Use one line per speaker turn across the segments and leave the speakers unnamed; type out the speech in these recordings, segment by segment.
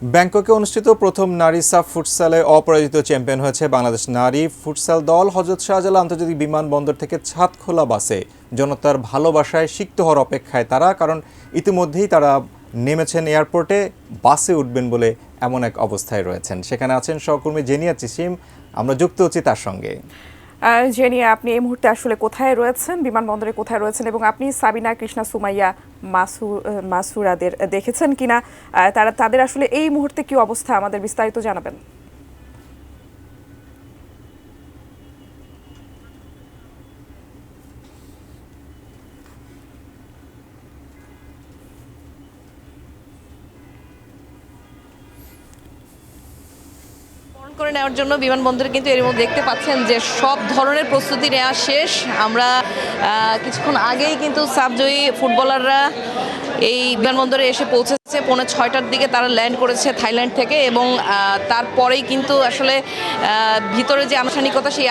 ব্যাংককে অনুষ্ঠিত প্রথম নারী সাফ ফুটসালে অপরাজিত চ্যাম্পিয়ন হয়েছে বাংলাদেশ নারী ফুটসাল দল। হযরত শাহজালাল আন্তর্জাতিক বিমানবন্দর থেকে ছাদখোলা বাসে জনতার ভালোবাসায় সিক্ত হওয়ার অপেক্ষায় তারা, কারণ ইতিমধ্যেই তারা নেমেছেন এয়ারপোর্টে, বাসে উঠবেন বলে এমন এক অবস্থায় রয়েছেন। সেখানে আছেন সহকর্মী জেনিয়া চিসিম, আমরা যুক্ত হচ্ছি তার সঙ্গে।
জেনিয়া, আপনি এই মুহূর্তে আসলে কোথায় রয়েছেন, বিমানবন্দরে কোথায় রয়েছেন, এবং আপনি সাবিনা, কৃষ্ণা, সুমাইয়া, মাসুরাদের দেখেছেন কিনা, তাদের আসলে এই মুহূর্তে কি অবস্থা, আমাদের বিস্তারিত জানাবেন।
করে নেওয়ার জন্য বিমানবন্দরে কিন্তু এর মধ্যে দেখতে পাচ্ছেন যে সব ধরনের প্রস্তুতি নেওয়া শেষ। আমরা কিছুক্ষণ আগেই কিন্তু সাবজয়ী ফুটবলাররা এই বিমানবন্দরে এসে পৌঁছেছে। 5:30টার দিকে তারা ল্যান্ড করেছে থাইল্যান্ড থেকে, এবং তারপরেই কিন্তু আসলে ভিতরে যে আনুষ্ঠানিকতা সেই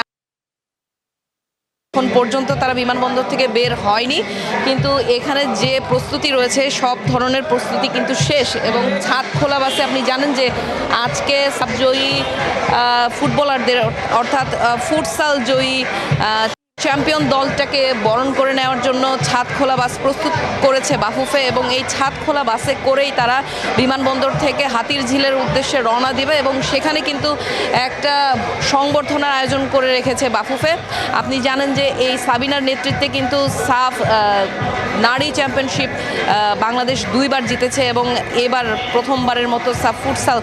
এখন পর্যন্ত তারা বিমানবন্দর থেকে বের হয়নি, কিন্তু এখানে যে প্রস্তুতি রয়েছে সব ধরনের প্রস্তুতি কিন্তু শেষ। এবং ছাদখোলা বাসে আপনি জানেন যে আজকে সাবজয়ী ফুটবলারদের অর্থাৎ ফুটসাল জয়ী চ্যাম্পিয়ন দলটাকে বরণ করে নেওয়ার জন্য ছাদখোলা বাস প্রস্তুত করেছে বাফুফে, এবং এই ছাদখোলা বাসে করেই তারা বিমানবন্দর থেকে হাতিরঝিলের উদ্দেশ্যে রওনা দিবে। এবং সেখানে কিন্তু একটা সংবর্ধনার আয়োজন করে রেখেছে বাফুফে। আপনি জানেন যে এই সাবিনার নেতৃত্বে কিন্তু সাফ নারী চ্যাম্পিয়নশিপ বাংলাদেশ 2বার জিতেছে, এবং এবার প্রথমবারের মতো সাফ ফুটসাল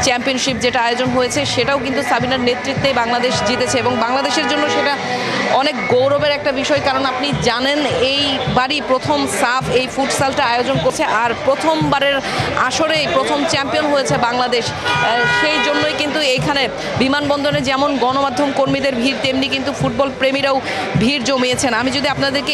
চ্যাম্পিয়নশিপ যেটা আয়োজন হয়েছে সেটাও কিন্তু সাবিনার নেতৃত্বেই বাংলাদেশ জিতেছে, এবং বাংলাদেশের জন্য সেটা অনেক গৌরবের একটা বিষয়। কারণ আপনি জানেন এইবারই প্রথম সাফ এই ফুটসালটা আয়োজন করছে, আর প্রথমবারের আসরেই প্রথম চ্যাম্পিয়ন হয়েছে বাংলাদেশ। সেই জন্যই কিন্তু এইখানে বিমানবন্দরে যেমন গণমাধ্যম কর্মীদের ভিড়, তেমনি কিন্তু ফুটবল প্রেমীরাও ভিড় জমিয়েছেন। আমি যদি আপনাদেরকে